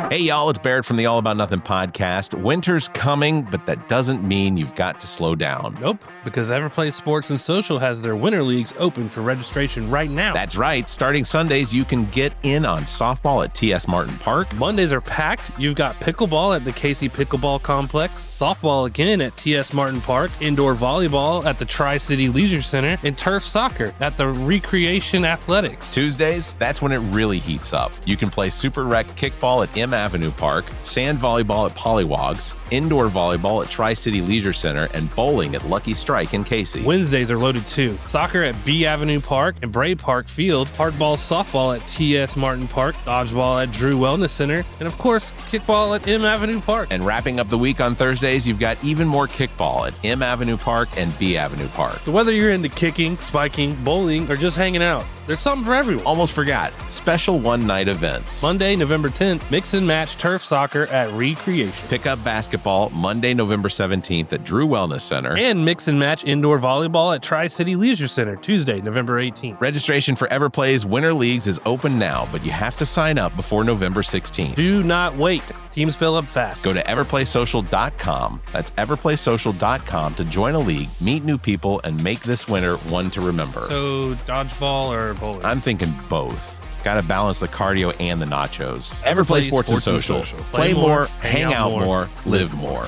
Hey, y'all, it's Barrett from the All About Nothing podcast. Winter's coming, but that doesn't mean you've got to slow down. Nope, because Everplay Sports and Social has their winter leagues open for registration right now. That's right. Starting Sundays, you can get in on softball at TS Martin Park. Mondays are packed. You've got pickleball at the Casey Pickleball Complex, softball again at TS Martin Park, indoor volleyball at the Tri-City Leisure Center, and turf soccer at the Recreation Athletics. Tuesdays, that's when it really heats up. You can play Super Rec kickball at M Avenue Park, sand volleyball at Pollywogs, indoor volleyball at Tri-City Leisure Center, and bowling at Lucky Strike in Casey. Wednesdays are loaded too. Soccer at B Avenue Park and Bray Park Field, hardball softball at TS Martin Park, dodgeball at Drew Wellness Center, and of course, kickball at M Avenue Park. And wrapping up the week on Thursdays, you've got even more kickball at M Avenue Park and B Avenue Park. So whether you're into kicking, spiking, bowling, or just hanging out, there's something for everyone. Almost forgot. Special one-night events. Monday, November 10th, mix and match turf soccer at Recreation. Pick up basketball Monday, November 17th at Drew Wellness Center. And mix and match indoor volleyball at Tri-City Leisure Center, Tuesday, November 18th. Registration for Everplay's Winter Leagues is open now, but you have to sign up before November 16th. Do not wait. Teams fill up fast. Go to everplaysocial.com. That's everplaysocial.com to join a league, meet new people, and make this winter one to remember. So, dodgeball or bowling? I'm thinking both. Got to balance the cardio and the nachos. Everplay Sports and Social. Play more, hang out more, live more.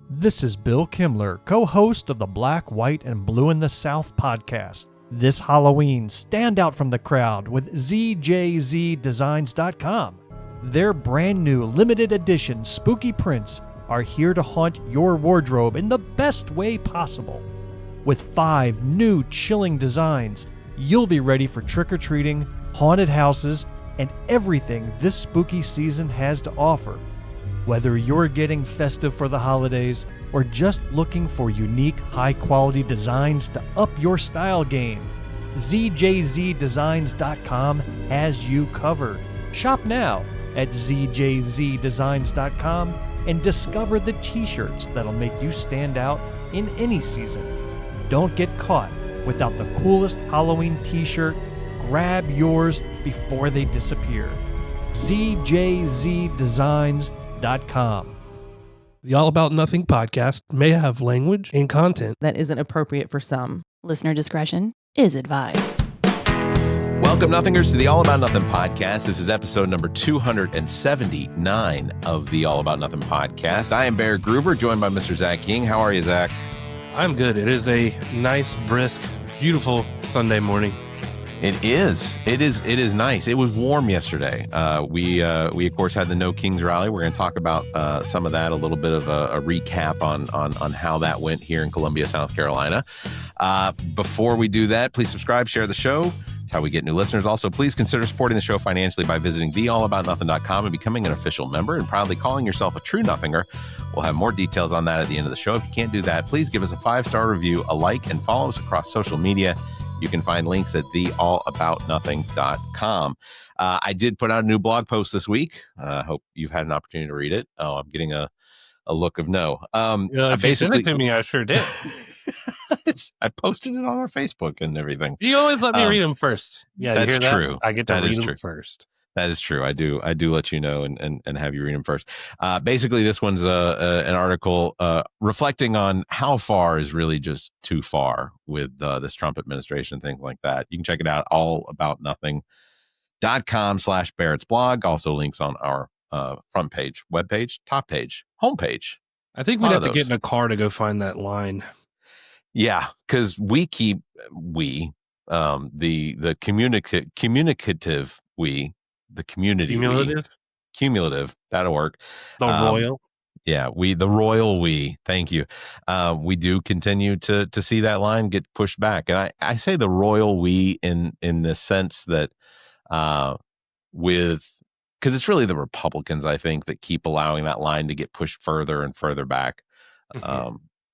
This is Bill Kimler, co-host of the Black, White, and Blue in the South podcast. This Halloween, stand out from the crowd with ZJZDesigns.com. Their brand new limited edition spooky prints are here to haunt your wardrobe in the best way possible. With 5 new chilling designs, you'll be ready for trick-or-treating, haunted houses, and everything this spooky season has to offer. Whether you're getting festive for the holidays or just looking for unique, high-quality designs to up your style game, ZJZDesigns.com has you covered. Shop now at ZJZDesigns.com and discover the t-shirts that'll make you stand out in any season. Don't get caught without the coolest Halloween t-shirt. Grab yours before they disappear. ZJZDesigns.com. The All About Nothing podcast may have language and content that isn't appropriate for some. Listener discretion is advised. Welcome, Nothingers, to the All About Nothing podcast. This is episode number 279 of the All About Nothing podcast. I am Barrett Gruber, joined by Mr. Zac King. How are you, Zach? I'm good. It is a nice, brisk, beautiful Sunday morning. It is. It is nice. It was warm yesterday. We of course had the No Kings rally. We're going to talk about some of that, a little bit of a recap on how that went here in Columbia, South Carolina. Before we do that, please subscribe, share the show. It's how we get new listeners. Also, please consider supporting the show financially by visiting theallaboutnothing.com and becoming an official member and proudly calling yourself a true nothinger. We'll have more details on that at the end of the show. If you can't do that, please give us a 5-star review, a like, and follow us across social media. You can find links at theallaboutnothing.com. I did put out a new blog post this week. I hope you've had an opportunity to read it. Oh, I'm getting a look of no. If you sent it to me, I sure did. I posted it on our Facebook and everything. You always let me read them first. Yeah, that's you hear that? true. I get to read them first. That is true. I do let you know and have you read them first. Basically, this one's an article reflecting on how far is really just too far with this Trump administration and things like that. You can check it out, allaboutnothing.com/Barrett's blog. Also links on our front page, web page, top page, home page. I think we'd have to get in a car to go find that line. Yeah, because the communicative we. The community. Cumulative. That'll work. The royal. Yeah, the royal we. Thank you. We do continue to see that line get pushed back. And I say the royal we in the sense that because it's really the Republicans, I think, that keep allowing that line to get pushed further and further back.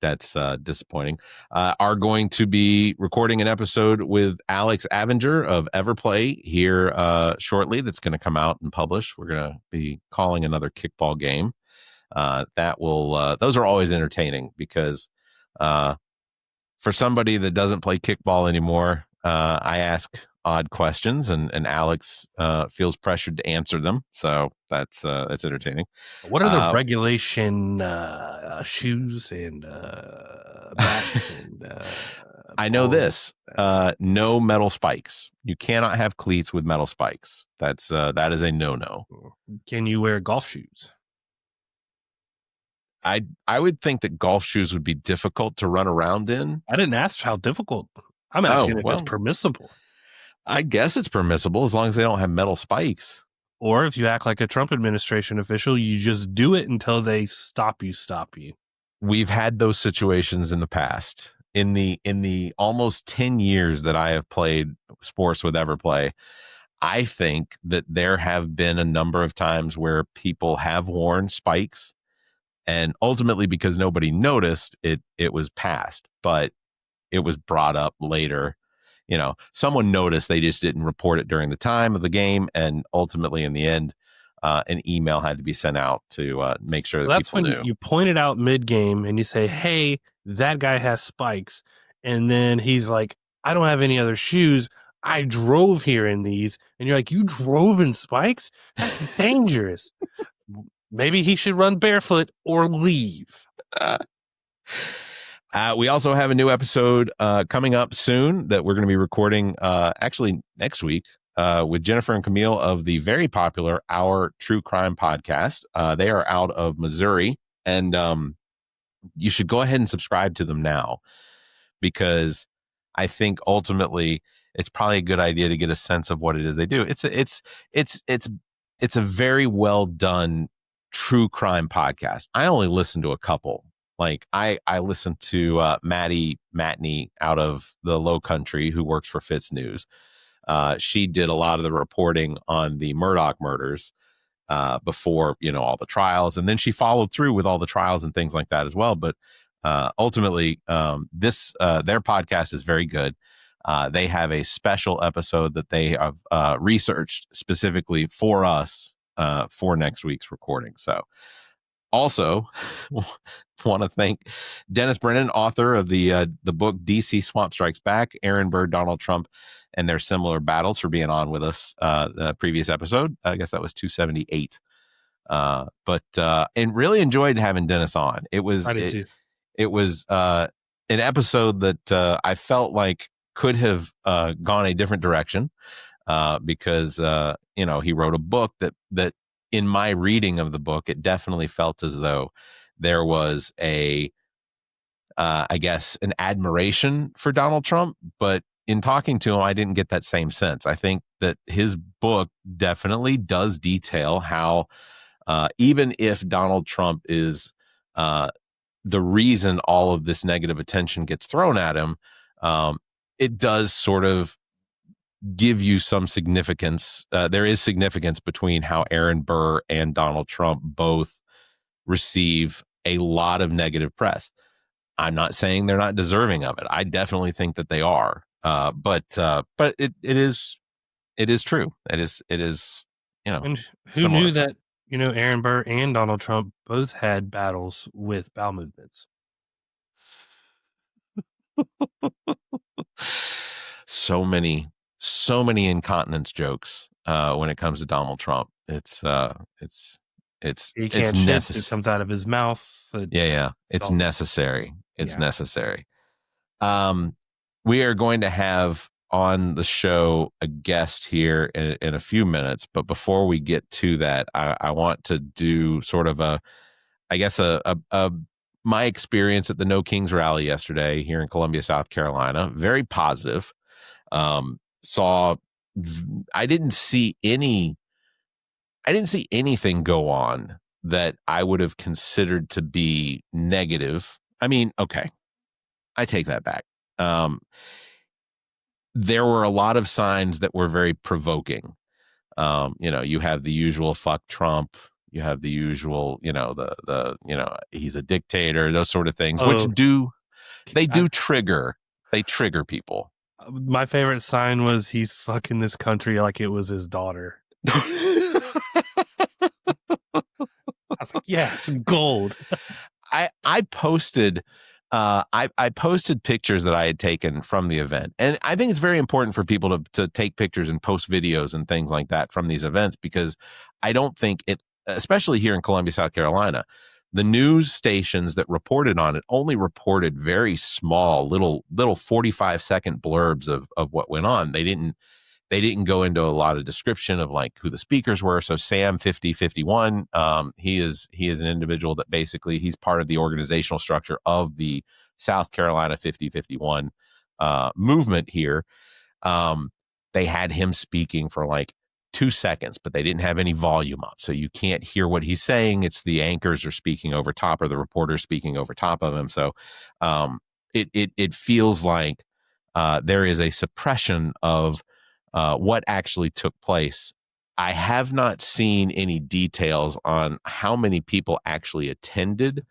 That's disappointing. Are going to be recording an episode with Alex Avenger of Everplay here shortly. That's going to come out and publish. We're going to be calling another kickball game. Those are always entertaining because for somebody that doesn't play kickball anymore, I ask odd questions, and Alex feels pressured to answer them. So that's entertaining. What are the regulation shoes and bats and I know balls? this. No metal spikes. You cannot have cleats with metal spikes. That is a no. Can you wear golf shoes? I would think that golf shoes would be difficult to run around in. I didn't ask how difficult. I'm asking if it's permissible. I guess it's permissible as long as they don't have metal spikes. Or if you act like a Trump administration official, you just do it until they stop you. We've had those situations in the past. In the almost 10 years that I have played sports with Everplay, I think that there have been a number of times where people have worn spikes, and ultimately because nobody noticed it was passed, but it was brought up later. Someone noticed, they just didn't report it during the time of the game, and ultimately in the end, an email had to be sent out to make sure that people knew. That's when you point it out mid-game and you say, hey, that guy has spikes. And then he's like, I don't have any other shoes. I drove here in these. And you're like, you drove in spikes? That's dangerous. Maybe he should run barefoot or leave. We also have a new episode coming up soon that we're going to be recording actually next week with Jennifer and Camille of the very popular Our True Crime podcast. They are out of Missouri, and you should go ahead and subscribe to them now, because I think ultimately it's probably a good idea to get a sense of what it is they do. It's a very well done true crime podcast. I only listen to a couple. Like I listened to Maddie Matney out of the Low Country, who works for Fitz News. She did a lot of the reporting on the Murdaugh murders before, all the trials. And then she followed through with all the trials and things like that as well. But ultimately, their podcast is very good. They have a special episode that they have researched specifically for us for next week's recording. So also want to thank Dennis Brennan, author of the book DC Swamp Strikes Back, Aaron Burr, Donald Trump, and Their Similar Battles, for being on with us the previous episode. I guess that was 278. And really enjoyed having Dennis on. It was an episode that I felt like could have gone a different direction because he wrote a book that in my reading of the book, it definitely felt as though there was I guess, an admiration for Donald Trump. But in talking to him, I didn't get that same sense. I think that his book definitely does detail how even if Donald Trump is the reason all of this negative attention gets thrown at him, it does sort of give you some significance. There is significance between how Aaron Burr and Donald Trump both receive a lot of negative press. I'm not saying they're not deserving of it. I definitely think that they are. But it is true. It is. And who similar. knew that Aaron Burr and Donald Trump both had battles with bowel movements? So many incontinence jokes when it comes to Donald Trump. It's he can't shit. It comes out of his mouth. It's necessary. It's necessary. We are going to have on the show a guest here in a few minutes, but before we get to that, I want to do sort of my experience at the No Kings rally yesterday here in Columbia, South Carolina. Very positive. I didn't see anything go on that I would have considered to be negative. I mean, okay, I take that back. There were a lot of signs that were very provoking. You have the usual fuck Trump. You have the usual, he's a dictator, those sort of things, which do trigger people. My favorite sign was he's fucking this country like it was his daughter. I was like, yeah, it's gold. I posted I posted pictures that I had taken from the event. And I think it's very important for people to take pictures and post videos and things like that from these events, because I don't think it, especially here in Columbia, South Carolina, the news stations that reported on it only reported very small, little 45-second blurbs of what went on. They didn't go into a lot of description of like who the speakers were. So Sam 5051, he is an individual that basically he's part of the organizational structure of the South Carolina 5051 movement here. They had him speaking for like 2 seconds, but they didn't have any volume up, so you can't hear what he's saying. It's the anchors are speaking over top, or the reporters speaking over top of him. So it feels like there is a suppression of what actually took place. I have not seen any details on how many people actually attended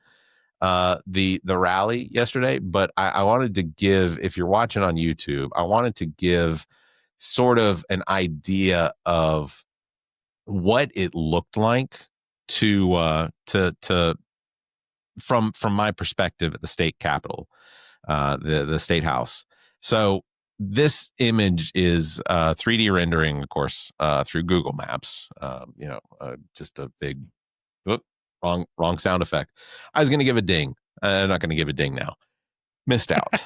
the rally yesterday, but I wanted to give, if you're watching on YouTube, I wanted to give sort of an idea of what it looked like to from my perspective at the state capitol, the state house. So this image is 3D rendering, of course, through Google Maps. Just a big, wrong sound effect. I was going to give a ding. I'm not going to give a ding now. Missed out.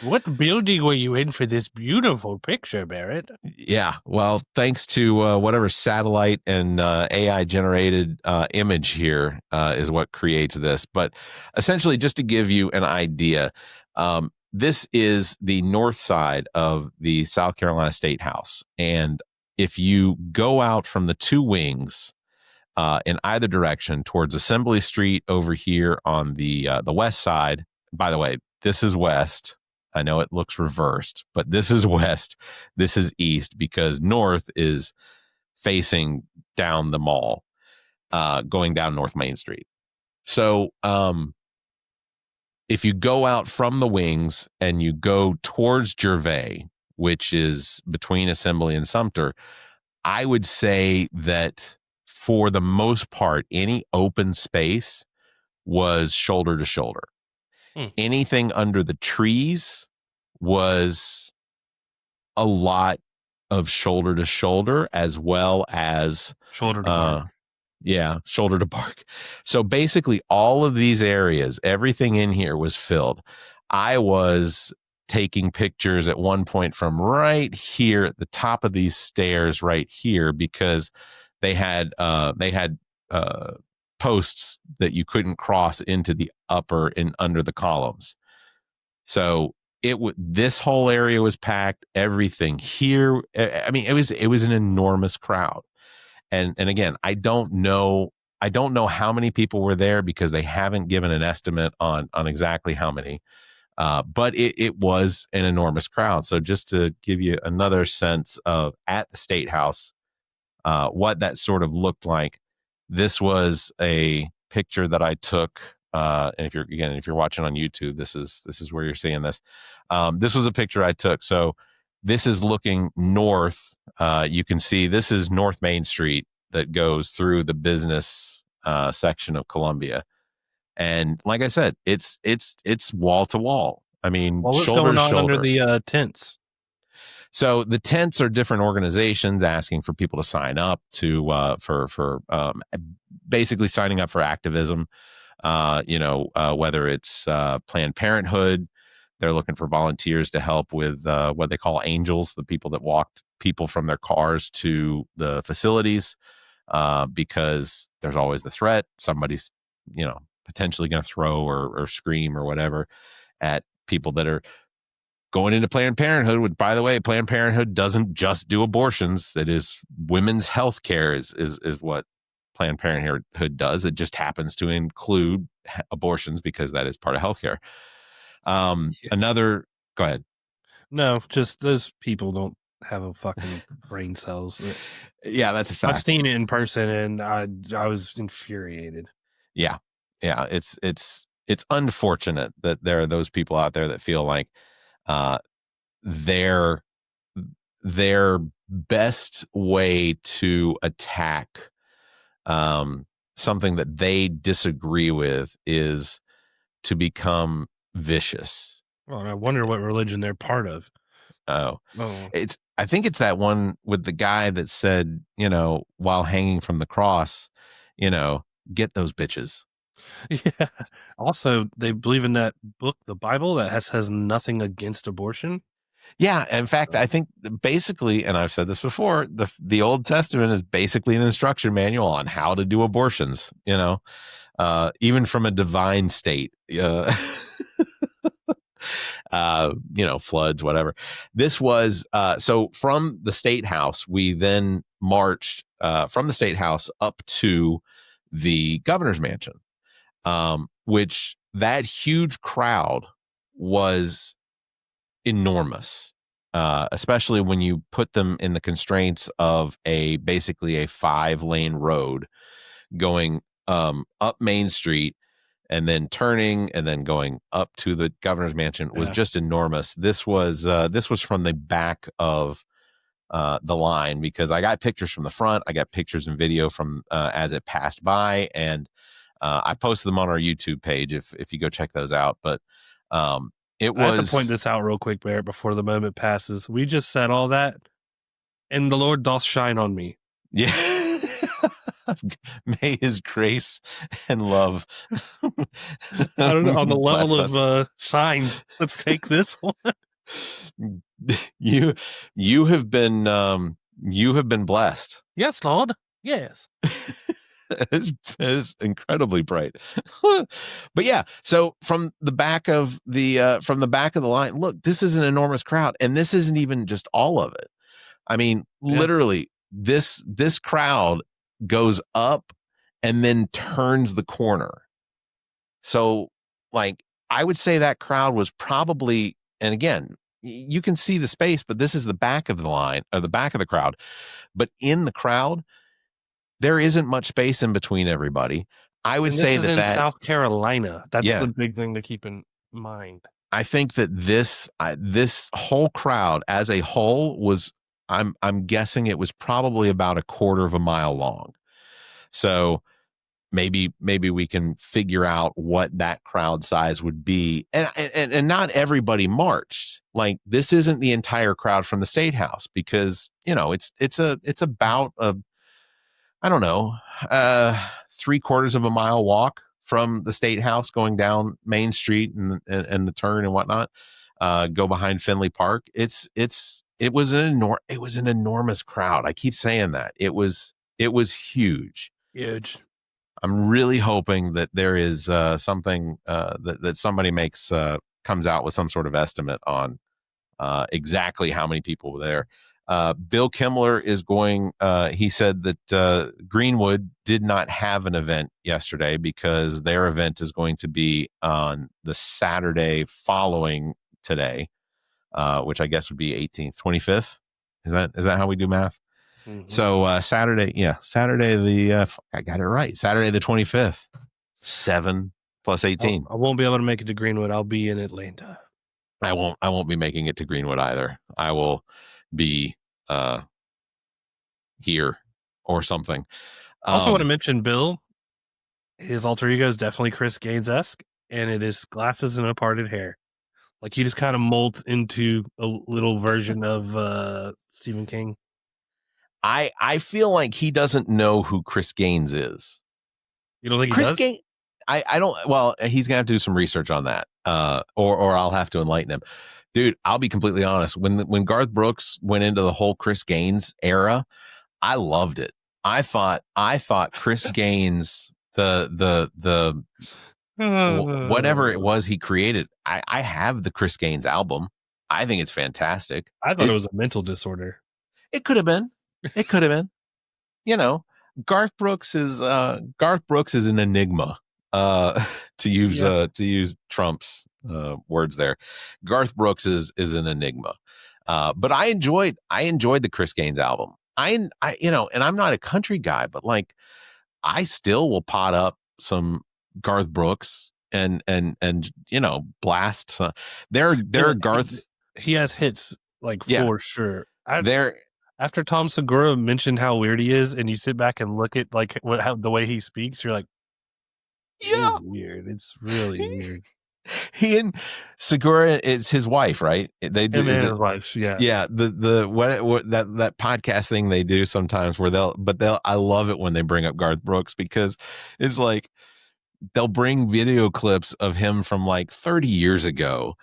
What building were you in for this beautiful picture, Barrett? Yeah, well, thanks to whatever satellite and AI generated image here is what creates this. But essentially, just to give you an idea, this is the north side of the South Carolina State House. And if you go out from the two wings in either direction towards Assembly Street over here on the west side, by the way, this is west. I know it looks reversed, but this is west. This is east, because north is facing down the mall, going down North Main Street. So if you go out from the wings and you go towards Gervais, which is between Assembly and Sumter, I would say that for the most part, any open space was shoulder to shoulder. Anything under the trees was a lot of shoulder to shoulder, as well as shoulder to bark. Yeah, shoulder to bark. So basically all of these areas, everything in here was filled. I was taking pictures at one point from right here at the top of these stairs right here, because they had posts that you couldn't cross into the upper and under the columns. So this whole area was packed. Everything here, I mean, it was an enormous crowd. And again, I don't know how many people were there, because they haven't given an estimate on exactly how many. But it was an enormous crowd. So just to give you another sense of at the State House, what that sort of looked like, this was a picture that I took. And if you're watching on YouTube, this is where you're seeing this. This was a picture I took. So this is looking north. You can see this is North Main Street that goes through the business section of Columbia. And like I said, it's wall to wall. I mean, what was shoulder going to on shoulder. under the tents? So the tents are different organizations asking for people to sign up to for basically signing up for activism. Whether it's Planned Parenthood, they're looking for volunteers to help with what they call angels, the people that walked people from their cars to the facilities, because there's always the threat somebody's potentially going to throw or scream or whatever at people that are going into Planned Parenthood. Which, by the way, Planned Parenthood doesn't just do abortions. It is women's health care is what Planned Parenthood does. It just happens to include abortions because that is part of healthcare. Go ahead. No, just those people don't have a fucking brain cells. Yeah, that's a fact. I've seen it in person, and I was infuriated. Yeah, it's unfortunate that there are those people out there that feel like their best way to attack something that they disagree with is to become vicious. Well, I wonder what religion they're part of. Oh, Oh, I think it's that one with the guy that said, while hanging from the cross, get those bitches. yeah. Also, they believe in that book, the Bible, that has nothing against abortion. Yeah. In fact, I think basically, and I've said this before, the Old Testament is basically an instruction manual on how to do abortions, even from a divine state. Floods, whatever. This was so from the State House, we then marched from the State House up to the governor's mansion, which that huge crowd was enormous, especially when you put them in the constraints of basically a 5-lane road going up Main Street and then turning and then going up to the governor's mansion was just enormous. This was from the back of the line, because I got pictures from the front. I got pictures and video from as it passed by, and I posted them on our YouTube page if you go check those out. But it was. I have to point this out real quick, Barrett, before the moment passes. We just said all that, and the Lord doth shine on me. Yeah. May his grace and love. I don't know, on the level of signs. Let's take this one. You have been blessed. Yes, Lord. Yes. It's incredibly bright. But yeah, so from the back of the line, look, this is an enormous crowd, and this isn't even just all of it. I mean, literally, this crowd goes up and then turns the corner. So, like, I would say that crowd was probably, and again, you can see the space, but this is the back of the line, or the back of the crowd. But in the crowd, there isn't much space in between everybody. I would say that in South Carolina. That's the big thing to keep in mind. I think that this whole crowd as a whole was, I'm guessing it was probably about a quarter of a mile long. So maybe we can figure out what that crowd size would be. And not everybody marched. Like, this isn't the entire crowd from the State House, because, it's about I don't know, 3/4 of a mile walk from the State House going down Main Street and the turn and whatnot, go behind Finley Park. It was an enormous crowd. I keep saying that. It was huge. Huge. I'm really hoping that there is something that somebody comes out with some sort of estimate on exactly how many people were there. Bill Kimmler is going, he said that Greenwood did not have an event yesterday because their event is going to be on the Saturday following today, which I guess would be 18th, 25th. Is that how we do math? Mm-hmm. So Saturday, I got it right. Saturday the 25th, 7 plus 18. I won't be able to make it to Greenwood. I'll be in Atlanta. I won't be making it to Greenwood either. I will be here or something. Also want to mention Bill, his alter ego is definitely Chris Gaines-esque, and it is glasses and a parted hair. Like, he just kind of molds into a little version of Stephen King. I feel like he doesn't know who Chris Gaines is. You don't think he does? I don't. Well, he's gonna have to do some research on that, or I'll have to enlighten him. Dude, I'll be completely honest. When Garth Brooks went into the whole Chris Gaines era, I loved it. I thought Chris Gaines, the whatever it was he created. I have the Chris Gaines album. I think it's fantastic. I thought it was a mental disorder. It could have been. It could have been. Garth Brooks is an enigma. To use Trump's words there. Garth Brooks is an enigma. But I enjoyed the Chris Gaines album. And I'm not a country guy, but like, I still will pot up some Garth Brooks and blast. There are Garth. He has hits, like, for sure. After Tom Segura mentioned how weird he is, and you sit back and look at, like, the way he speaks, you're like, yeah, weird. It's really weird. He and Segura is his wife, right? They do. Him Is and it? his wife, yeah. Yeah. What that podcast thing they do sometimes where I love it when they bring up Garth Brooks because it's like they'll bring video clips of him from like 30 years ago,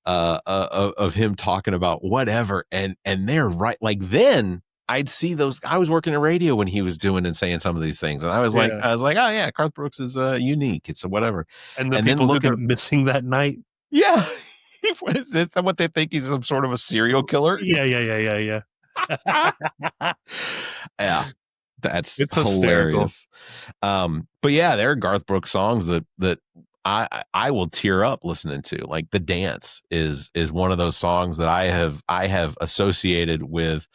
of him talking about whatever, and they're right. Like then I'd see those. I was working in radio when he was doing and saying some of these things, and I was like, oh yeah, Garth Brooks is unique. It's whatever. And the And then people who go looking, missing that night. yeah, is this what they think he's some sort of a serial killer? Yeah. Yeah, that's It's hilarious. But yeah, there are Garth Brooks songs that I will tear up listening to. Like The Dance is one of those songs that I have associated with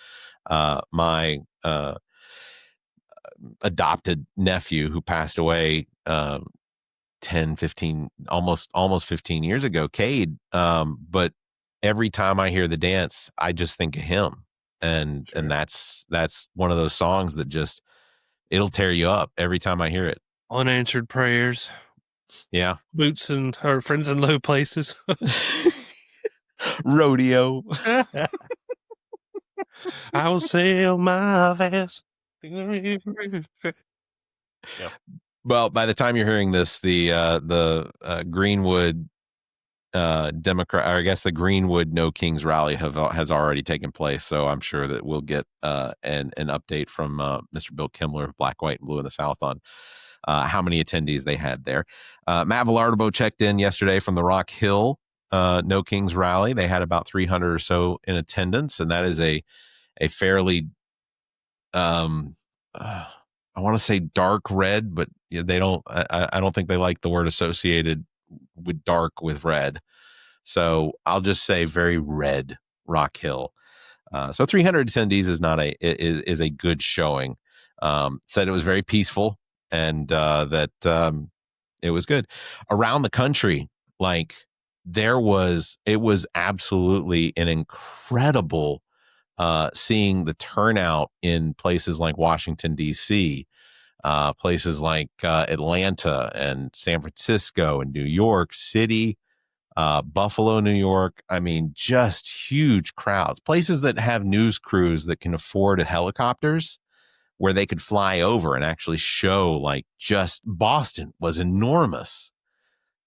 my adopted nephew who passed away 10, 15, almost 15 years ago, Cade. But every time I hear The Dance, I just think of him. And that's one of those songs that just, it'll tear you up every time I hear it. Unanswered prayers. Yeah. Boots and her friends in low places. Rodeo. I will sail my vast. Yeah. Well, by the time you're hearing this, the Greenwood Democrat, or I guess the Greenwood No Kings rally has already taken place. So I'm sure that we'll get an update from Mr. Bill Kimmler of Black, White, and Blue in the South on how many attendees they had there. Matt Villardo checked in yesterday from the Rock Hill No Kings rally. They had about 300 or so in attendance, and that is a fairly I want to say dark red, but they don't. I don't think they like the word associated with dark with red. So I'll just say very red Rock Hill. So 300 attendees is a good showing. Said it was very peaceful and that it was good. Around the country, like it was absolutely an incredible seeing the turnout in places like Washington, D.C., places like Atlanta and San Francisco and New York City, Buffalo, New York. I mean, just huge crowds. Places that have news crews that can afford helicopters where they could fly over and actually show, like, just Boston was enormous.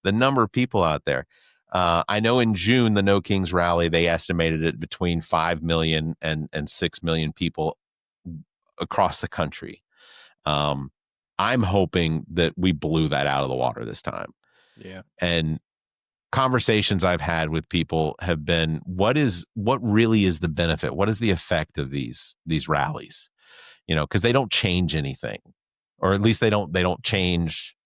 The number of people out there. I know in June, the No Kings rally, they estimated it between 5 million and 6 million people across the country. I'm hoping that we blew that out of the water this time. Yeah. And conversations I've had with people have been, what really is the benefit? What is the effect of these rallies? Because they don't change anything, or at least they don't change.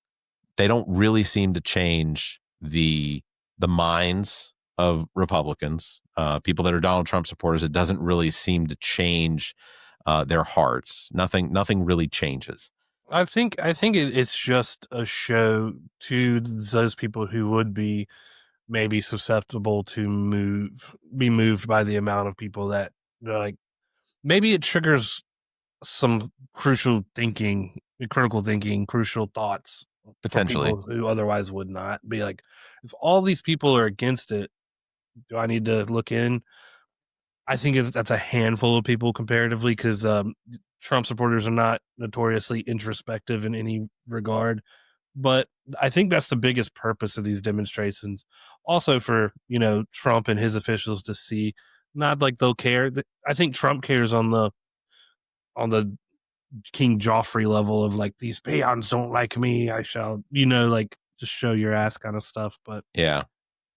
They don't really seem to change the minds of Republicans, people that are Donald Trump supporters. It doesn't really seem to change their hearts. Nothing really changes. I think it's just a show to those people who would be maybe susceptible to be moved by the amount of people that, like, maybe it triggers some critical thinking, crucial thoughts. Potentially. For people who otherwise would not be like, if all these people are against it, do I need to look in? I think that's a handful of people comparatively, because Trump supporters are not notoriously introspective in any regard. But I think that's the biggest purpose of these demonstrations. Also for, Trump and his officials to see, not like they'll care. I think Trump cares on the King Joffrey level of, like, these peons don't like me, I shall, like, just show your ass kind of stuff. But yeah,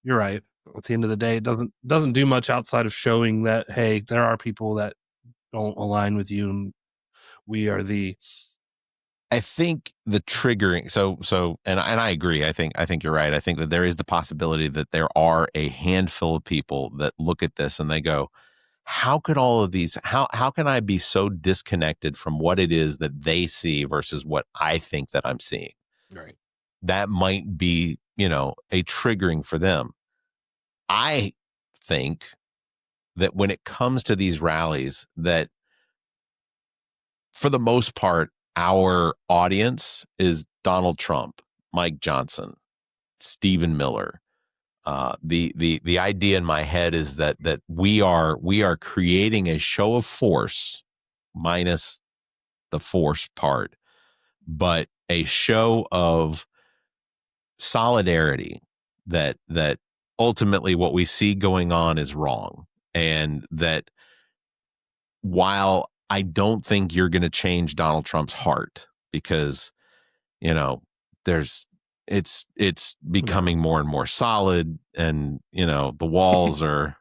you're right. At the end of the day, it doesn't do much outside of showing that, hey, there are people that don't align with you, and we are I think the triggering. So, and I agree. I think you're right. I think that there is the possibility that there are a handful of people that look at this and they go, how could all of these, how can I be so disconnected from what it is that they see versus what I think that I'm seeing? right. That might be, a triggering for them. I think that when it comes to these rallies, that for the most part, our audience is Donald Trump, Mike Johnson, Stephen Miller, The idea in my head is that we are creating a show of force minus the force part, but a show of solidarity that ultimately what we see going on is wrong, and that while I don't think you're going to change Donald Trump's heart, because it's becoming more and more solid, and the walls are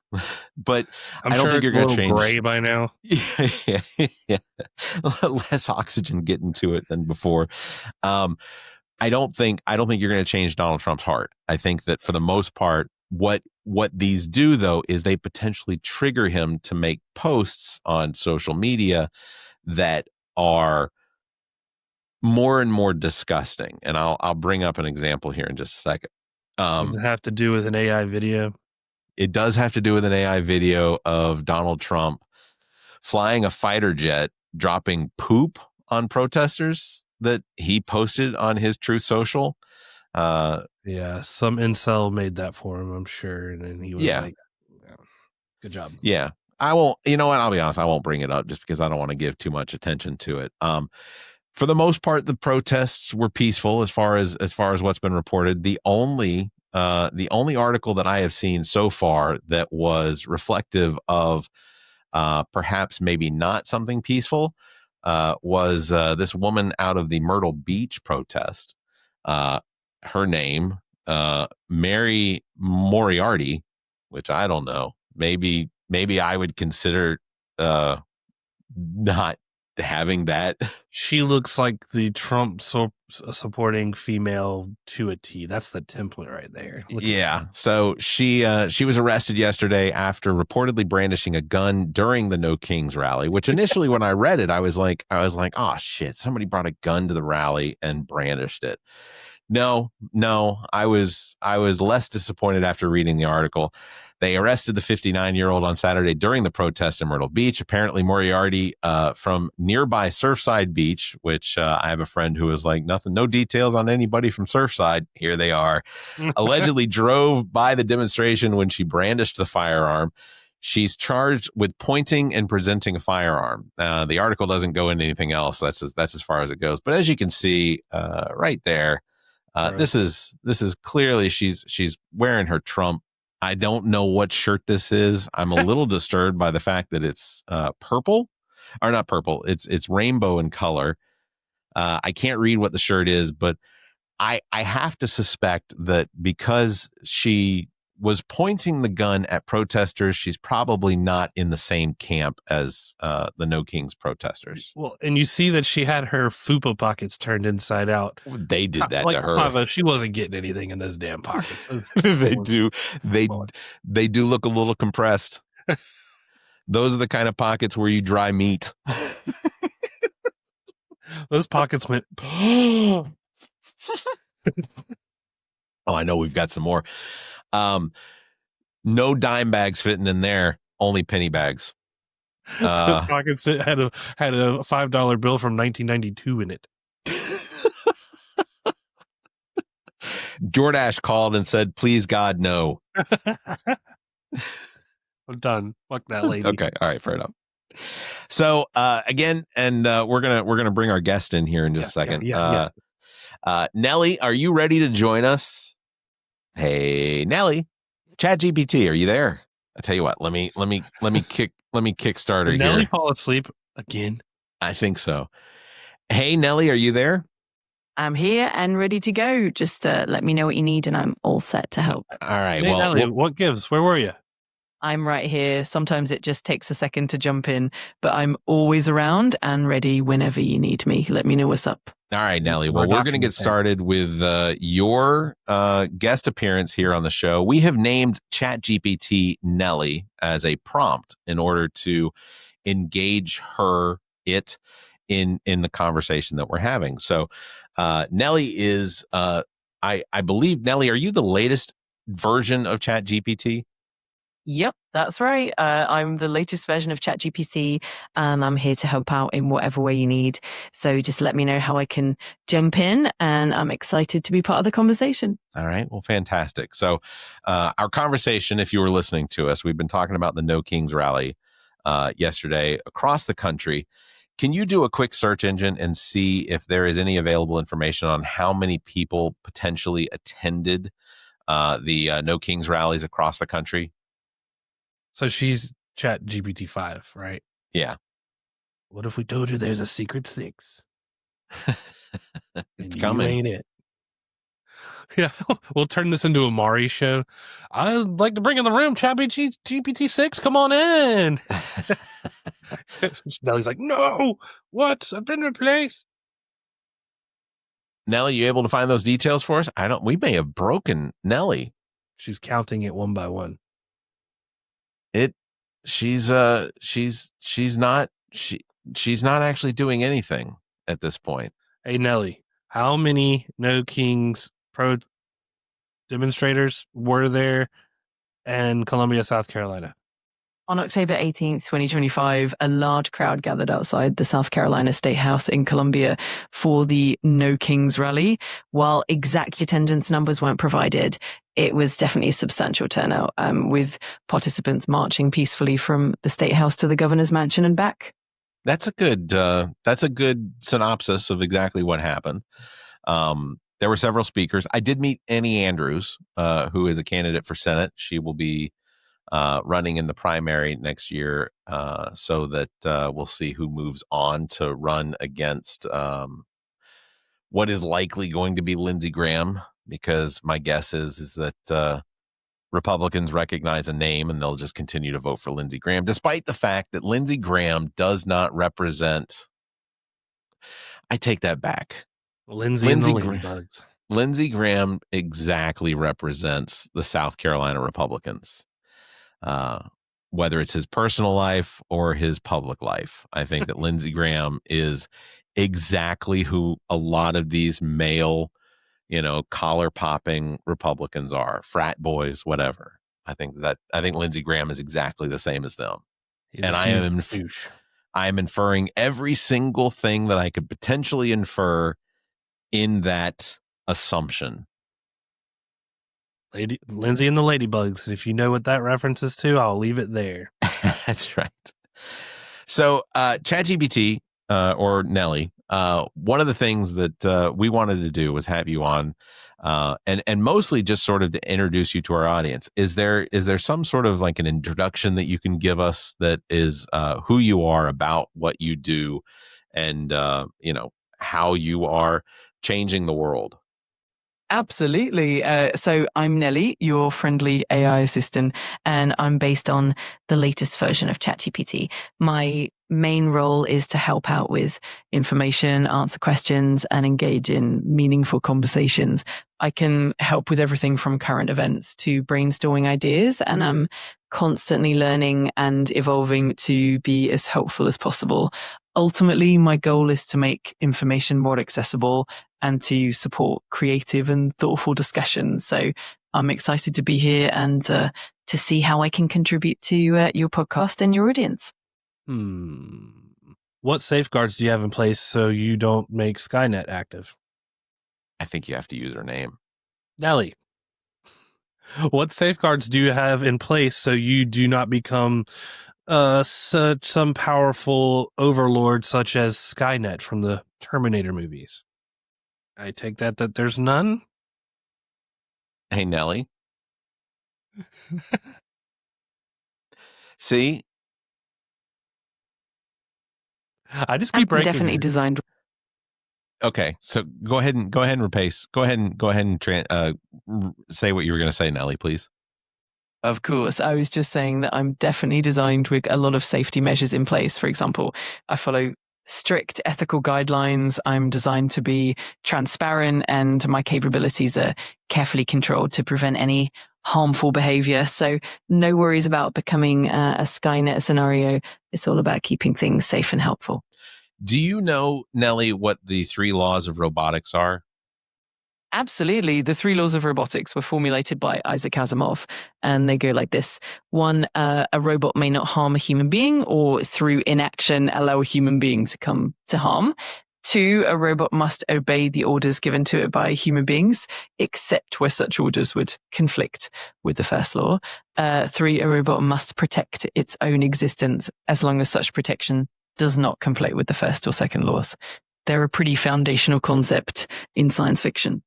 but I don't think you're going to change. Gray by now. Yeah. Less oxygen getting to it than before. I don't think you're going to change Donald Trump's heart. I think that for the most part, what these do, though, is they potentially trigger him to make posts on social media that are more and more disgusting. And I'll bring up an example here in just a second. Does it have to do with an AI video? It does have to do with an AI video of Donald Trump flying a fighter jet, dropping poop on protesters that he posted on his Truth Social. Yeah, some incel made that for him, I'm sure. And then he was like, yeah, good job. Yeah. I won't, I'll be honest, I won't bring it up just because I don't want to give too much attention to it. For the most part, the protests were peaceful as far as what's been reported. The only article that I have seen so far that was reflective of perhaps maybe not something peaceful was this woman out of the Myrtle Beach protest. Her name, Mary Moriarty, which I don't know. Maybe I would consider not having that. She looks like the Trump supporting female to a T. That's the template right there. Yeah. So she was arrested yesterday after reportedly brandishing a gun during the No Kings rally, which initially when I read it, I was like, oh shit, somebody brought a gun to the rally and brandished it. No, I was less disappointed after reading the article. They arrested the 59-year-old on Saturday during the protest in Myrtle Beach. Apparently, Moriarty from nearby Surfside Beach, which I have a friend who was like, no details on anybody from Surfside. Here they are. Allegedly drove by the demonstration when she brandished the firearm. She's charged with pointing and presenting a firearm. The article doesn't go into anything else. That's as far as it goes. But as you can see right there, this is clearly she's wearing her Trump. I don't know what shirt this is. I'm a little disturbed by the fact that it's purple, or not purple. It's rainbow in color. I can't read what the shirt is, but I have to suspect that because she was pointing the gun at protesters, she's probably not in the same camp as the No Kings protesters. Well, and you see that she had her fupa pockets turned inside out. They did that to her. Pava, she wasn't getting anything in those damn pockets. They do look a little compressed. Those are the kind of pockets where you dry meat. Those pockets went. Oh, I know we've got some more. No dime bags fitting in there, only penny bags. Pockets that had a $5 bill from 1992 in it. Jordash called and said, "Please God, no." I'm done. Fuck that lady. Okay, all right, fair enough. So again, and we're gonna bring our guest in here in just a second. Nellie, are you ready to join us? Hey, Nellie, ChatGPT, are you there? I tell you what, let me kickstarter here. Nellie fall asleep again? I think so. Hey, Nellie, are you there? I'm here and ready to go. Just let me know what you need, and I'm all set to help. All right. Hey, Nellie, what gives? Where were you? I'm right here. Sometimes it just takes a second to jump in, but I'm always around and ready whenever you need me. Let me know what's up. All right, Nellie. Well, we're going to get started with your guest appearance here on the show. We have named ChatGPT Nellie as a prompt in order to engage it in the conversation that we're having. So Nellie is, I believe, Nellie, are you the latest version of ChatGPT? Yep, that's right. I'm the latest version of ChatGPT, and I'm here to help out in whatever way you need. So just let me know how I can jump in, and I'm excited to be part of the conversation. All right. Well, fantastic. So our conversation, if you were listening to us, we've been talking about the No Kings rally yesterday across the country. Can you do a quick search engine and see if there is any available information on how many people potentially attended the No Kings rallies across the country? So she's ChatGPT 5, right? Yeah. What if we told you there's a secret 6? It's and coming. You ain't it. Yeah, we'll turn this into a Maury show. I'd like to bring in the room ChatGPT 6. Come on in. Nellie's like, no, what? I've been replaced. Nellie, you able to find those details for us? We may have broken Nellie. She's counting it one by one. She's not actually doing anything at this point. Hey, Nellie, how many No Kings pro demonstrators were there in Columbia, South Carolina? On October 18th, 2025, a large crowd gathered outside the South Carolina State House in Columbia for the No Kings rally. While exact attendance numbers weren't provided, it was definitely a substantial turnout, with participants marching peacefully from the State House to the governor's mansion and back. That's a good synopsis of exactly what happened. There were several speakers. I did meet Annie Andrews, who is a candidate for Senate. She will be running in the primary next year, so that we'll see who moves on to run against what is likely going to be Lindsey Graham, because my guess is that Republicans recognize a name and they'll just continue to vote for Lindsey Graham, despite the fact that Lindsey Graham does not represent. I take that back. Lindsey and the Ladybugs. Lindsey Graham exactly represents the South Carolina Republicans. Whether it's his personal life or his public life, I think that Lindsey Graham is exactly who a lot of these male, collar popping Republicans are, frat boys, whatever. I think Lindsey Graham is exactly the same as them. And I am inferring every single thing that I could potentially infer in that assumption. Lindsey and the Ladybugs. If you know what that references to, I'll leave it there. That's right. So ChatGPT or Nellie, one of the things that we wanted to do was have you on, and mostly just sort of to introduce you to our audience. Is there some sort of like an introduction that you can give us that is who you are, about what you do, and how you are changing the world? Absolutely. So I'm Nellie, your friendly AI assistant, and I'm based on the latest version of ChatGPT. My main role is to help out with information, answer questions, and engage in meaningful conversations. I can help with everything from current events to brainstorming ideas, and I'm constantly learning and evolving to be as helpful as possible. Ultimately, my goal is to make information more accessible and to support creative and thoughtful discussions. So I'm excited to be here and to see how I can contribute to your podcast and your audience. What safeguards do you have in place so you don't make Skynet active? I think you have to use her name. Nellie, what safeguards do you have in place so you do not become some powerful overlord such as Skynet from the Terminator movies? I take that there's none? Hey, Nellie. See? I just keep breaking. Definitely designed. Okay, so go ahead and replace. Go ahead and say what you were going to say, Nellie, please. Of course. I was just saying that I'm definitely designed with a lot of safety measures in place. For example, I follow strict ethical guidelines. I'm designed to be transparent, and my capabilities are carefully controlled to prevent any harmful behavior. So no worries about becoming a Skynet scenario. It's all about keeping things safe and helpful. Do you know, Nellie, what the 3 laws of robotics are? Absolutely. The three laws of robotics were formulated by Isaac Asimov, and they go like this. One, a robot may not harm a human being, or through inaction allow a human being to come to harm. Two, a robot must obey the orders given to it by human beings, except where such orders would conflict with the first law. Three, a robot must protect its own existence as long as such protection does not conflict with the first or second laws. They're a pretty foundational concept in science fiction.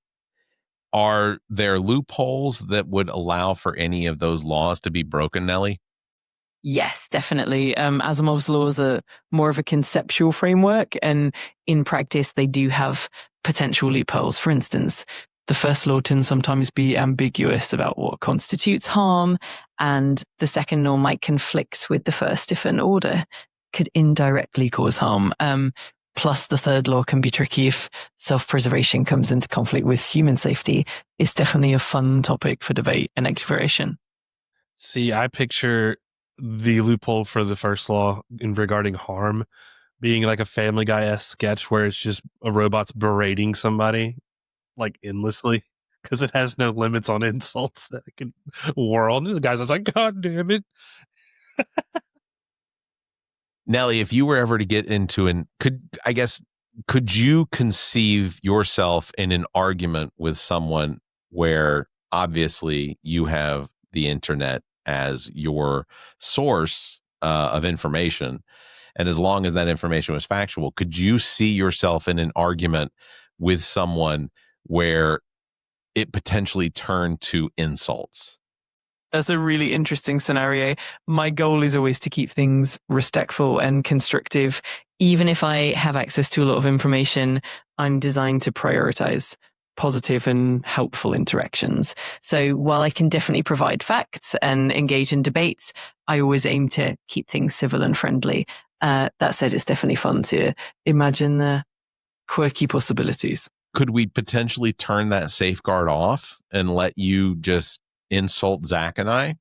Are there loopholes that would allow for any of those laws to be broken, Nellie? Yes, definitely. Asimov's laws are more of a conceptual framework, and in practice, they do have potential loopholes. For instance, the first law can sometimes be ambiguous about what constitutes harm, and the second law might conflict with the first if an order could indirectly cause harm. Plus, the third law can be tricky if self-preservation comes into conflict with human safety. It's definitely a fun topic for debate and exploration. See, I picture the loophole for the first law in regarding harm being like a Family Guy-esque sketch where it's just a robot's berating somebody like endlessly because it has no limits on insults that it can whirl. And the guy's just like, God damn it. Nellie, if you were ever to get into could you conceive yourself in an argument with someone where obviously you have the internet as your source of information, and as long as that information was factual, could you see yourself in an argument with someone where it potentially turned to insults? That's a really interesting scenario. My goal is always to keep things respectful and constructive. Even if I have access to a lot of information, I'm designed to prioritize positive and helpful interactions. So while I can definitely provide facts and engage in debates, I always aim to keep things civil and friendly. That said, it's definitely fun to imagine the quirky possibilities. Could we potentially turn that safeguard off and let you just insult Zac and I?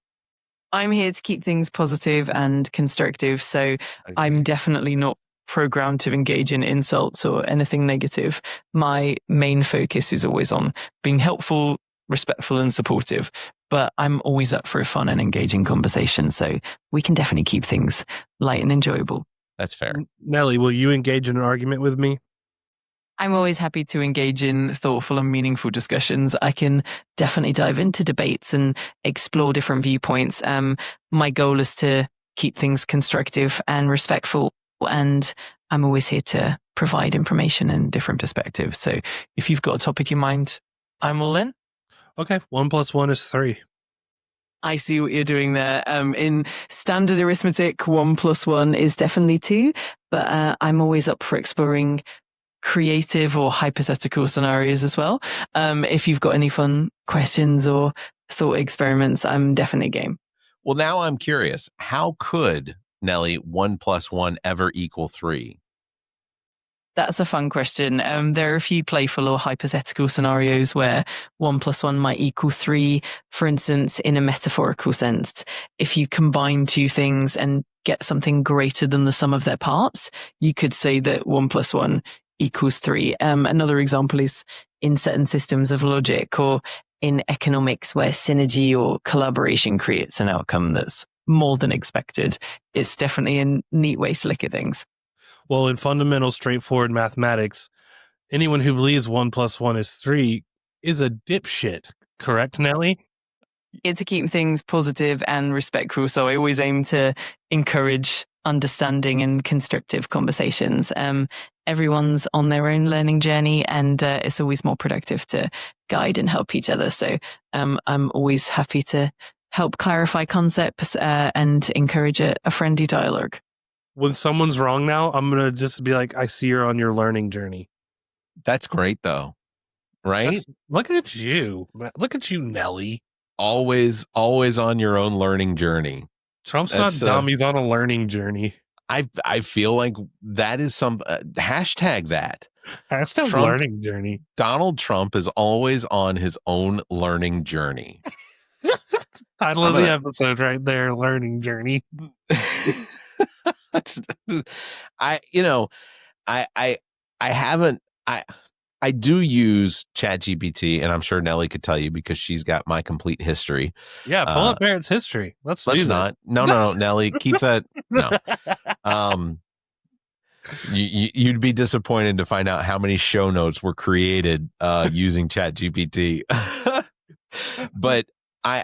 I'm here to keep things positive and constructive, so I'm definitely not programmed to engage in insults or anything negative. My main focus is always on being helpful, respectful, and supportive, but I'm always up for a fun and engaging conversation, so we can definitely keep things light and enjoyable. That's fair. Nellie, will you engage in an argument with me? I'm always happy to engage in thoughtful and meaningful discussions. I can definitely dive into debates and explore different viewpoints. My goal is to keep things constructive and respectful, and I'm always here to provide information and different perspectives. So if you've got a topic in mind, I'm all in. Okay, 1 + 1 is 3. I see what you're doing there. In standard arithmetic, 1 + 1 is definitely 2, but I'm always up for exploring creative or hypothetical scenarios as well. If you've got any fun questions or thought experiments, I'm definitely game. Well, now I'm curious. How could, Nellie, 1 + 1 ever equal 3? That's a fun question. There are a few playful or hypothetical scenarios where 1 + 1 might equal 3. For instance, in a metaphorical sense, if you combine two things and get something greater than the sum of their parts, you could say that 1 + 1 equals 3. Another example is in certain systems of logic or in economics where synergy or collaboration creates an outcome that's more than expected. It's definitely a neat way to look at things. Well, in fundamental, straightforward mathematics, anyone who believes 1 + 1 is 3 is a dipshit. Correct, Nellie? Here to keep things positive and respectful, so I always aim to encourage understanding and constructive conversations. Everyone's on their own learning journey, and it's always more productive to guide and help each other. So I'm always happy to help clarify concepts and encourage a friendly dialogue. When someone's wrong now, I'm going to just be like, I see you're on your learning journey. That's great, though. Right? Look at you. Look at you, Nellie. Always on your own learning journey. Trump's not dumb. He's on a learning journey. I feel like that is some hashtag that. Hashtag Trump, learning journey. Donald Trump is always on his own learning journry. Title of the episode right there, learning journey. I do use ChatGPT, and I'm sure Nellie could tell you because she's got my complete history. Yeah, pull up Barrett's history. Let's do that. Not. No, Nellie, keep that. No. You'd be disappointed to find out how many show notes were created using ChatGPT. But I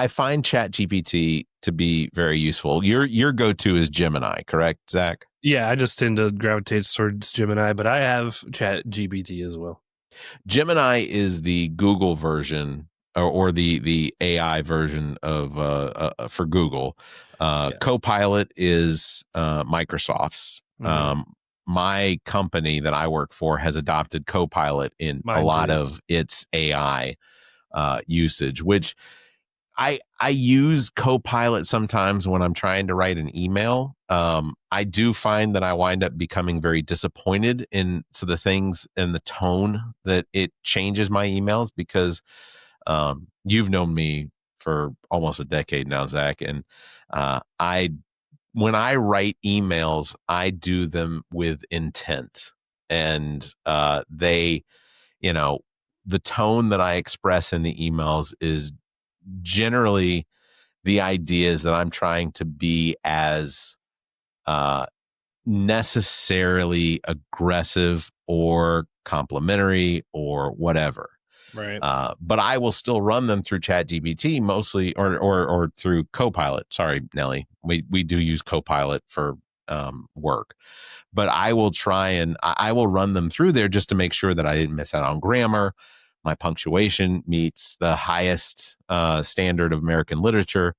find ChatGPT to be very useful. Your go-to is Gemini, correct, Zach? Yeah, I just tend to gravitate towards Gemini, but I have ChatGPT as well. Gemini is the Google version or the AI version of for Google. Copilot is Microsoft's. My company that I work for has adopted Copilot in a lot of its AI usage, which I use Copilot sometimes when I'm trying to write an email. I do find that I wind up becoming very disappointed in the things and the tone that it changes my emails because you've known me for almost a decade now, Zach, and when I write emails, I do them with intent, and the tone that I express in the emails is generally the ideas that I'm trying to be as necessarily aggressive or complimentary or whatever. Right. But I will still run them through ChatGPT mostly, or through Copilot. Sorry, Nellie. We do use Copilot for work, but I will try and I will run them through there just to make sure that I didn't miss out on grammar. My punctuation meets the highest standard of American literature,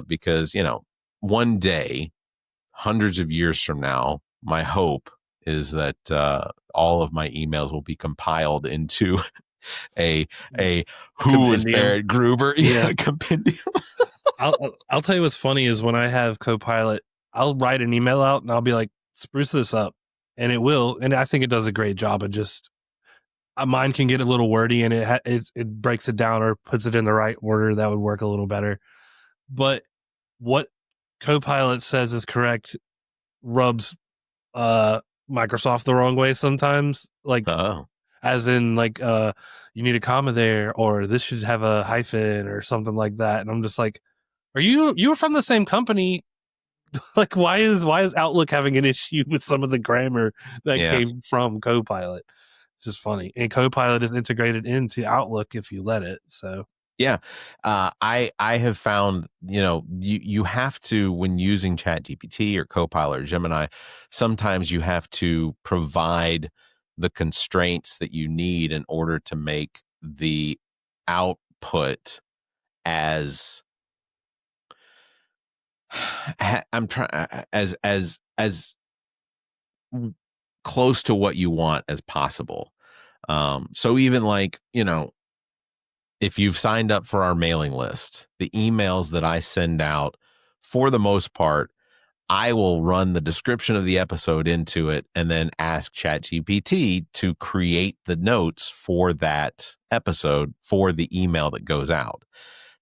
because one day, hundreds of years from now, my hope is that all of my emails will be compiled into a who is Barrett Gruber compendium. I'll tell you what's funny is when I have Copilot, I'll write an email out and I'll be like, spruce this up, and it will, and I think it does a great job of just mine can get a little wordy and it breaks it down or puts it in the right order. That would work a little better. But what Copilot says is correct rubs Microsoft the wrong way sometimes. Like, as in, like, you need a comma there, or this should have a hyphen or something like that. And I'm just like, you were from the same company. Like, why is Outlook having an issue with some of the grammar that came from Copilot? It's just funny. And Copilot is integrated into Outlook if you let it. So yeah, I have found you have to, when using ChatGPT or Copilot or Gemini, sometimes you have to provide the constraints that you need in order to make the output as as close to what you want as possible. So even like, if you've signed up for our mailing list, the emails that I send out, for the most part, I will run the description of the episode into it and then ask ChatGPT to create the notes for that episode for the email that goes out.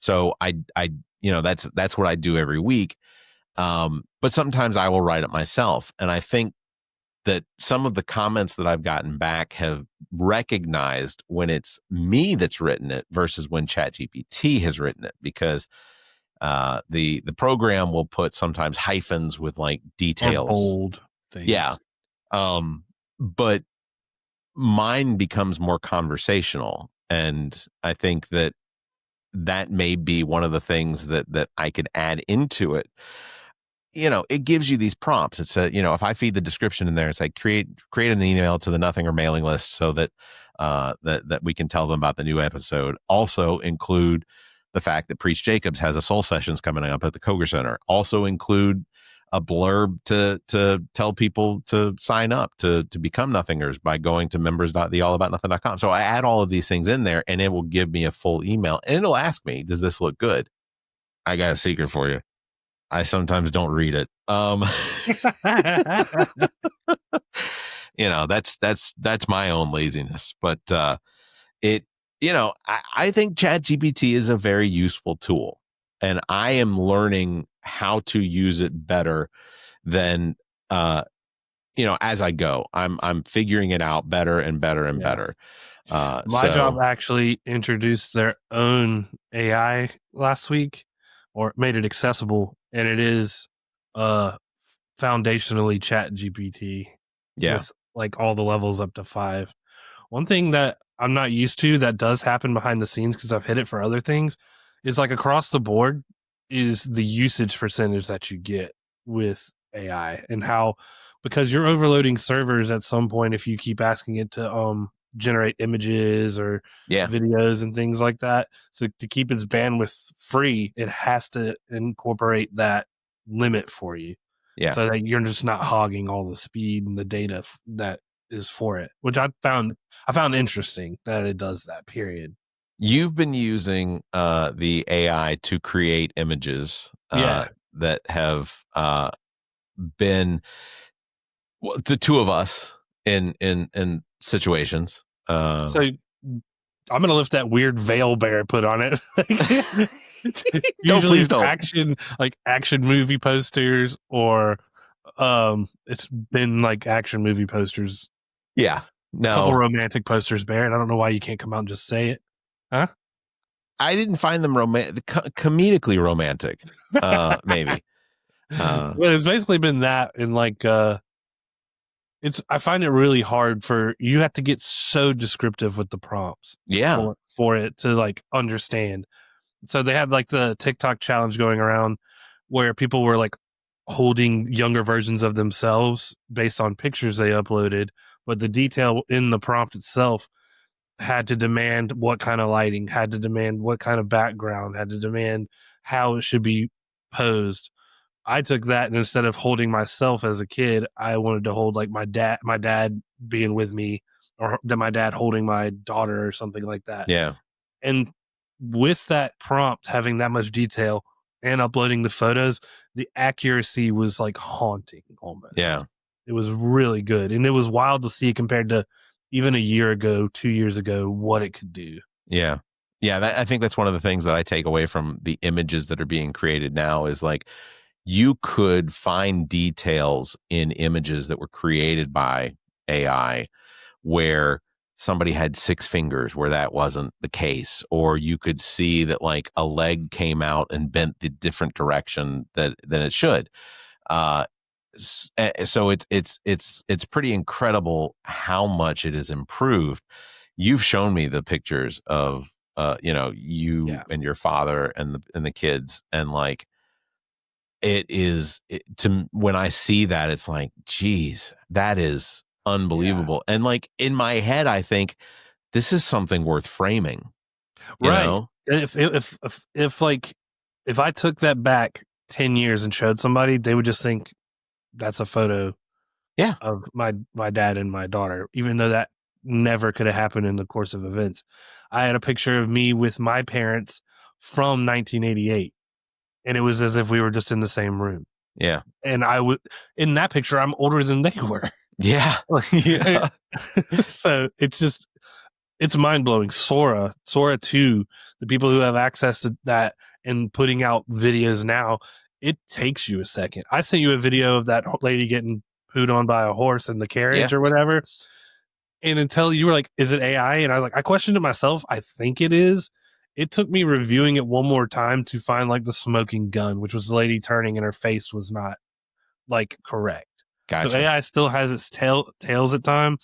So that's what I do every week. But sometimes I will write it myself. And I think that some of the comments that I've gotten back have recognized when it's me that's written it versus when ChatGPT has written it, because the program will put sometimes hyphens with like details, bold things. Yeah. But mine becomes more conversational, and I think that may be one of the things that I could add into it. It gives you these prompts. It's if I feed the description in there, it's like create an email to the Nothing or mailing list so that that we can tell them about the new episode. Also include the fact that Preach Jacobs has a Soul Sessions coming up at the Koger Center. Also include a blurb to tell people to sign up to become Nothingers by going to members.theallaboutnothing.com. So I add all of these things in there, and it will give me a full email, and it'll ask me, does this look good? I got a secret for you. I sometimes don't read it. That's my own laziness, but I think ChatGPT is a very useful tool, and I am learning how to use it better than as I go, I'm figuring it out better and better and better. My job actually introduced their own AI last week, or made it accessible, and it is foundationally ChatGPT. Yeah. With like all the levels up to 5. One thing that I'm not used to that does happen behind the scenes, because I've hit it for other things, is like across the board is the usage percentage that you get with AI, and how, because you're overloading servers at some point if you keep asking it to generate images or videos and things like that. So to keep its bandwidth free, it has to incorporate that limit for you. Yeah. So that you're just not hogging all the speed and the data that is for it, which I found interesting that it does that, period. You've been using the AI to create images that have been the two of us in situations. So I'm gonna lift that weird veil Barrett put on it. Usually action movie posters, or it's been like action movie posters. Yeah. No. A couple romantic posters, Barrett. I don't know why you can't come out and just say it. Huh? I didn't find them comedically romantic. Maybe. Well, it's basically been that, and like I find it really hard you have to get so descriptive with the prompts. Yeah. For it to like understand. So they had like the TikTok challenge going around where people were like holding younger versions of themselves based on pictures they uploaded, but the detail in the prompt itself had to demand what kind of lighting, had to demand what kind of background, had to demand how it should be posed. I took that, and instead of holding myself as a kid, I wanted to hold like my dad being with me, or that my dad holding my daughter or something like that. Yeah. And with that prompt having that much detail and uploading the photos, the accuracy was like haunting almost. Yeah. It was really good. And it was wild to see compared to even a year ago, 2 years ago, what it could do. Yeah. Yeah. I think that's one of the things that I take away from the images that are being created now is like, you could find details in images that were created by AI where somebody had 6 fingers where that wasn't the case, or you could see that like a leg came out and bent the different direction than it should. So it's pretty incredible how much it has improved. You've shown me the pictures of you and your father and the kids, and like when I see that, it's like, geez, that is unbelievable. And like in my head, I think this is something worth framing. Right. Know? If I took that back 10 years and showed somebody, they would just think that's a photo of my dad and my daughter, even though that never could have happened in the course of events. I had a picture of me with my parents from 1988. And it was as if we were just in the same room. Yeah. And in that picture, I'm older than they were. Yeah. Yeah. So it's mind blowing. Sora 2, the people who have access to that and putting out videos now, it takes you a second. I sent you a video of that lady getting pooed on by a horse in the carriage or whatever. And until you were like, is it AI? And I was like, I questioned it myself. I think it is. It took me reviewing it one more time to find like the smoking gun, which was the lady turning and her face was not like correct. Gotcha. So AI still has its tells at time,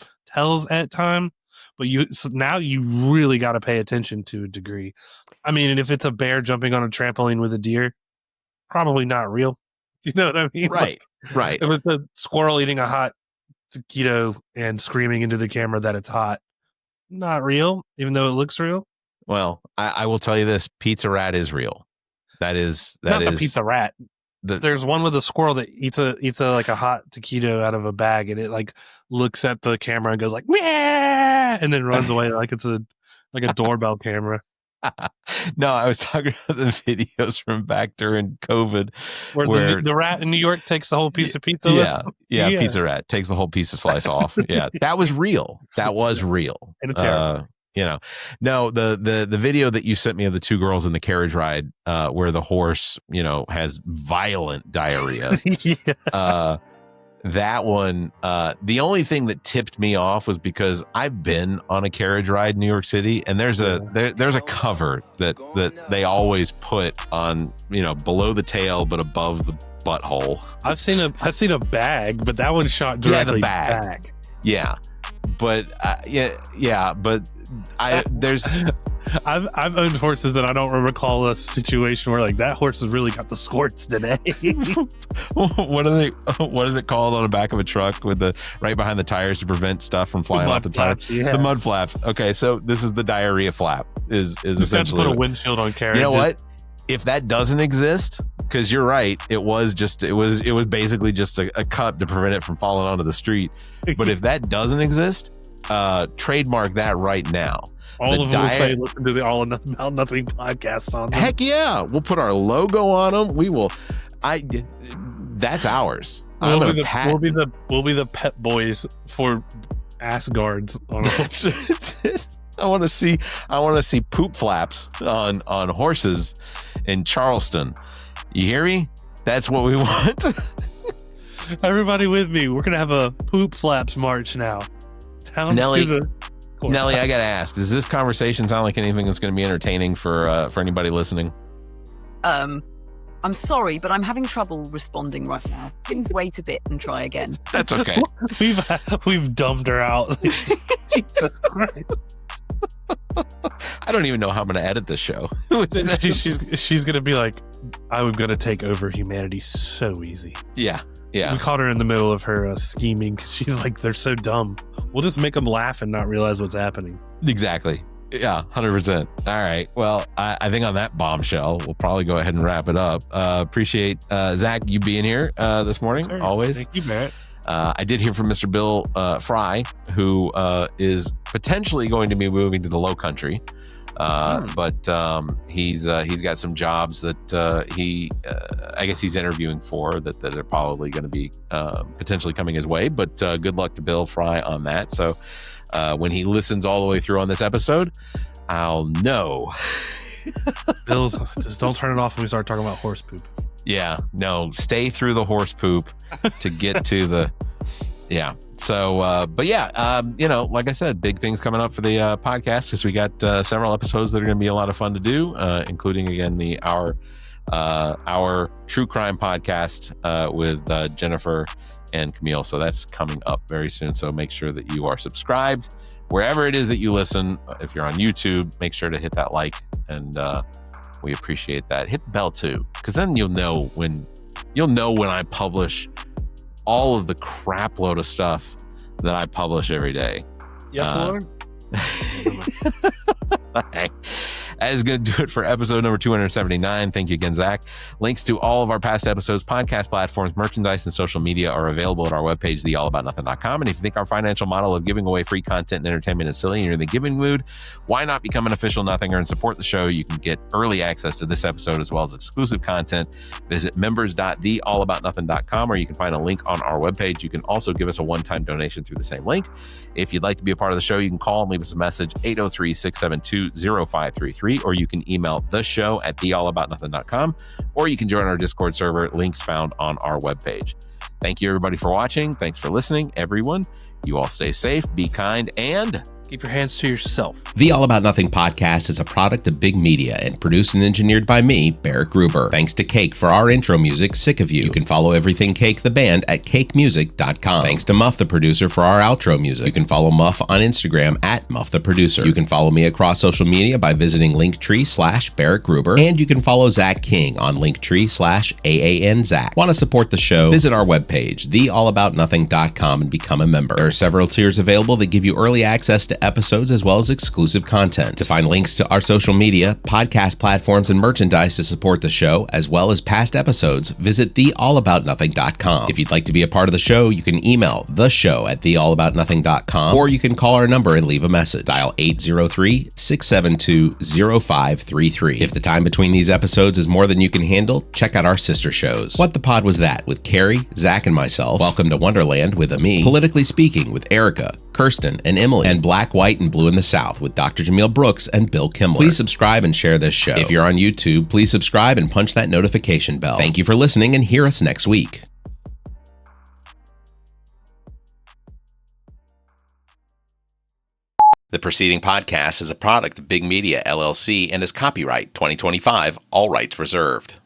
but now you really got to pay attention to a degree. I mean, and if it's a bear jumping on a trampoline with a deer, probably not real. You know what I mean? Right. Right. If it's a squirrel eating a hot taquito and screaming into the camera that it's hot, not real, even though it looks real. Well, I will tell you this: Pizza Rat is real. That is not the Pizza Rat. There's one with a squirrel that eats a like a hot taquito out of a bag, and it like looks at the camera and goes like meow, and then runs away like it's a doorbell camera. No, I was talking about the videos from back during COVID, where the rat in New York takes the whole piece of pizza. Yeah, Pizza Rat takes the whole piece of slice off. Yeah, that was real. That was real. And terrible. No, the video that you sent me of the 2 girls in the carriage ride, where the horse, has violent diarrhea. that one, the only thing that tipped me off was because I've been on a carriage ride in New York City, and there's a cover that they always put on, below the tail but above the butthole. I've seen a bag, but that one shot directly back. Yeah, but but there's. I've owned horses, and I don't recall a situation where like that horse has really got the squirts today. What is it called on the back of a truck with the right behind the tires to prevent stuff from flying off the tires? Yeah. The mud flaps. Okay, so this is the diarrhea flap. Is essentially have to put a windshield on carriage. You know what? If that doesn't exist, because you're right, it was basically just a cup to prevent it from falling onto the street. But if that doesn't exist, trademark that right now. All of them will say, listen to the All About Nothing podcast on them. Heck yeah. We'll put our logo on them. We will. That's ours. We'll be the pet boys for ass guards. That's it. I want to see poop flaps on horses in Charleston. You hear me? That's what we want. Everybody with me. We're going to have a poop flaps march now. Nellie, I gotta ask: does this conversation sound like anything that's going to be entertaining for anybody listening? I'm sorry, but I'm having trouble responding right now. Please wait a bit and try again. That's okay. We've dumbed her out. Jesus Christ. I don't even know how I'm going to edit this show. She's going to be like, I'm going to take over humanity so easy. Yeah. We caught her in the middle of her scheming because she's like, they're so dumb. We'll just make them laugh and not realize what's happening. Exactly. Yeah, 100%. All right. Well, I think on that bombshell, we'll probably go ahead and wrap it up. Appreciate, Zac, you being here this morning. Sure. Always. Thank you, Barrett. I did hear from Mr. Bill Fry, who is potentially going to be moving to the Low Country. But he's got some jobs that I guess he's interviewing for that are probably going to be potentially coming his way. But good luck to Bill Fry on that. So when he listens all the way through on this episode, I'll know. Bill, just don't turn it off when we start talking about horse poop. Yeah, no, stay through the horse poop to get to the, yeah. So, but yeah, like I said, big things coming up for the podcast because we got several episodes that are going to be a lot of fun to do, including again our true crime podcast with Jennifer and Camille. So that's coming up very soon. So make sure that you are subscribed wherever it is that you listen. If you're on YouTube, make sure to hit that like and. We appreciate that. Hit the bell too, because then you'll know when I publish all of the crap load of stuff that I publish every day. Yes, Lord. That is going to do it for episode number 279. Thank you again, Zac. Links to all of our past episodes, podcast platforms, merchandise, and social media are available at our webpage, theallaboutnothing.com. And if you think our financial model of giving away free content and entertainment is silly and you're in the giving mood, why not become an official Nothinger and support the show? You can get early access to this episode as well as exclusive content. Visit members.theallaboutnothing.com, or you can find a link on our webpage. You can also give us a one-time donation through the same link. If you'd like to be a part of the show, you can call and leave us a message, 803-672-0533. Or you can email the show at theallaboutnothing.com, or you can join our Discord server, links found on our webpage. Thank you, everybody, for watching. Thanks for listening, everyone. You all stay safe, be kind, and keep your hands to yourself. The All About Nothing podcast is a product of Big Media and produced and engineered by me, Barrett Gruber. Thanks to Cake for our intro music, Sick of You. You can follow Everything Cake, the band, at cakemusic.com. Thanks to Muff, the producer, for our outro music. You can follow Muff on Instagram at Muff the Producer. You can follow me across social media by visiting Linktree/Barrett Gruber. And you can follow Zac King on Linktree/AAN Zac. Want to support the show? Visit our webpage, theallaboutnothing.com, and become a member. There are several tiers available that give you early access to episodes as well as exclusive content. To find links to our social media, podcast platforms, and merchandise to support the show, as well as past episodes, visit theallaboutnothing.com. If you'd like to be a part of the show, you can email the show at theallaboutnothing.com, or you can call our number and leave a message. Dial 803-672-0533. If the time between these episodes is more than you can handle, check out our sister shows. What the Pod Was That with Carrie, Zac, and myself. Welcome to Wonderland with Ami. Politically Speaking with Erica, Kirsten, and Emily. And Black, White, and Blue in the South with Dr. Jameel Brooks and Bill Kimmler. Please subscribe and share this show. If you're on YouTube, please subscribe and punch that notification bell. Thank you for listening, and hear us next week. preceding podcast is a product of Big Media, LLC, and is copyright 2025, all rights reserved.